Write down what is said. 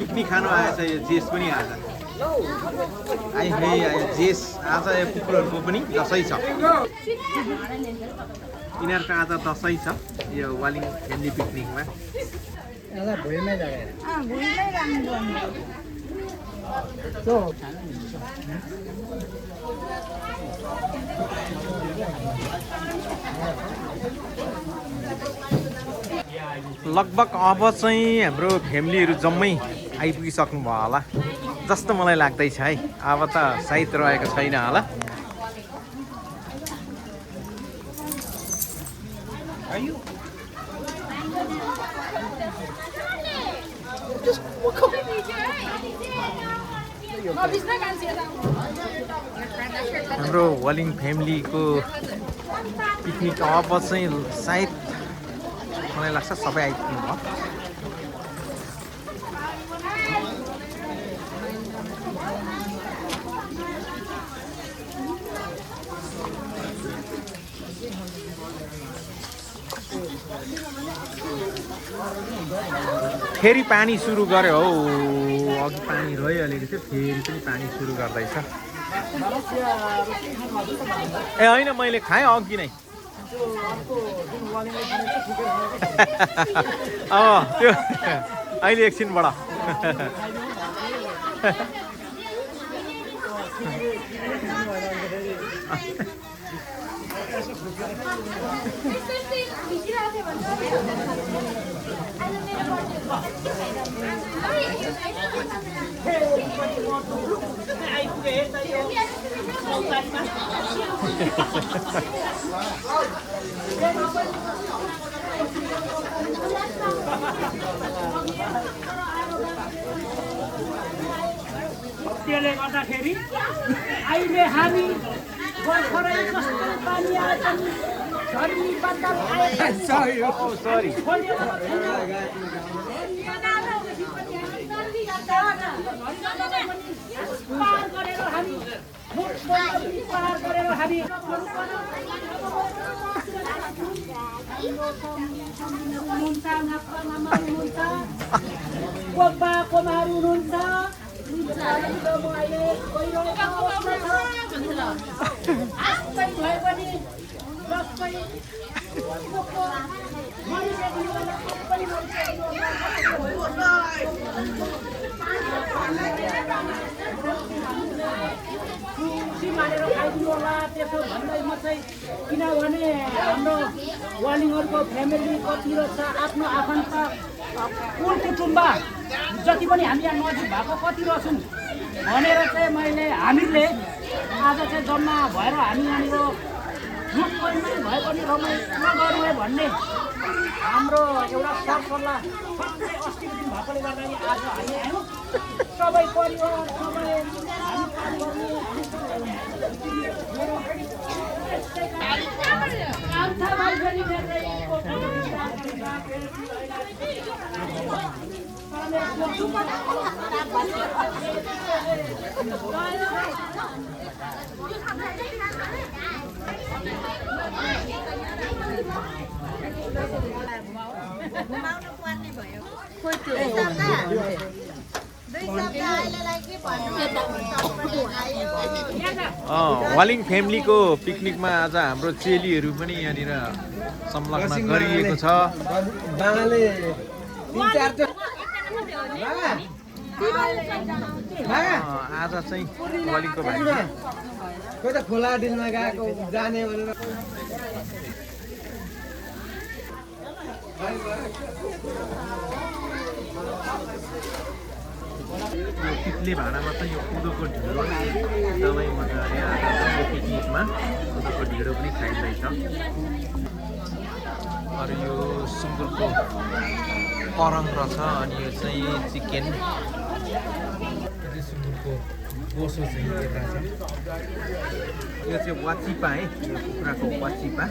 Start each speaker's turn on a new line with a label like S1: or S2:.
S1: picnic खानु आएछ यो जेस पनि आज आइ हे आयो जेस आज यो कुकुरहरूको पनि दसैँ छ यिनीहरूको आज दसैँ छ यो वालिङ फ्यामिली पिकनिकमा
S2: भुइँमै लगाएर
S3: भुइँमै राख्नु
S1: लगभग अब चाहिँ हाम्रो फ्यामिलीहरू जम्मै आइपुगिसक्नु भयो होला जस्तो मलाई लाग्दैछ है अब त सायद रहेको छैन होला हाम्रो वालिङ फ्यामिलीको पिकनिक अब चाहिँ सायद मलाई लाग्छ सबै आइपुग्नु भयो फेरि पानी सुरु गर्यो हौ अघि पानी रहिहालेको थियो फेरि पनि पानी सुरु गर्दैछ ए होइन मैले खाएँ अघि नै त्यो अहिले एकछिनबाट
S4: त्यसले गर्दाखेरि अहिले हामी भर्खरै कस्तो पानी आएछ नि झरी बादल
S1: सरी
S4: पार गरेर हामी पार गरेर हामी कोपा कोमाहरू हुनुहुन्छ मारेर खाइदिनु होला त्यसो भन्दै म चाहिँ किनभने हाम्रो वालिङहरूको फ्यामिली कति रहेछ आफ्नो आफन्त कुल कुटुम्ब जति पनि हामी यहाँ नजिक भएको कति रहेछौँ भनेर चाहिँ मैले हामीले आज चाहिँ जम्मा भएर हामी यहाँनिर ग्रुपमै भए पनि रमाइलो गरौँ भन्ने हाम्रो एउटा सरसल्लाह सबै अस्तिको दिन भएकोले गर्दाखेरि आज हामी आयौँ सबै परिवार सबै
S3: घुमाउनु पर्ने भयो
S1: वालिङ फ्यामिलीको पिकनिकमा आज हाम्रो चेलीहरू पनि यहाँनिर संलग्न गरिएको छ आज चाहिँ वालिङको भाइ
S2: कोही त खोला डिलमा गएको जाने भनेर
S1: पित्ले भाँडामा चाहिँ यो कुदोको ढिँडो एकदमै मजाले आएको पिकनिकमा कुदोको ढिँडो पनि खाइँदैछ अरू यो सुँगुरको परङ रहेछ अनि यो चाहिँ चिकन सुँगुरको बोसो चाहिँ यता छ यो चाहिँ वाचिपा है यो कुखुराको वाचिपा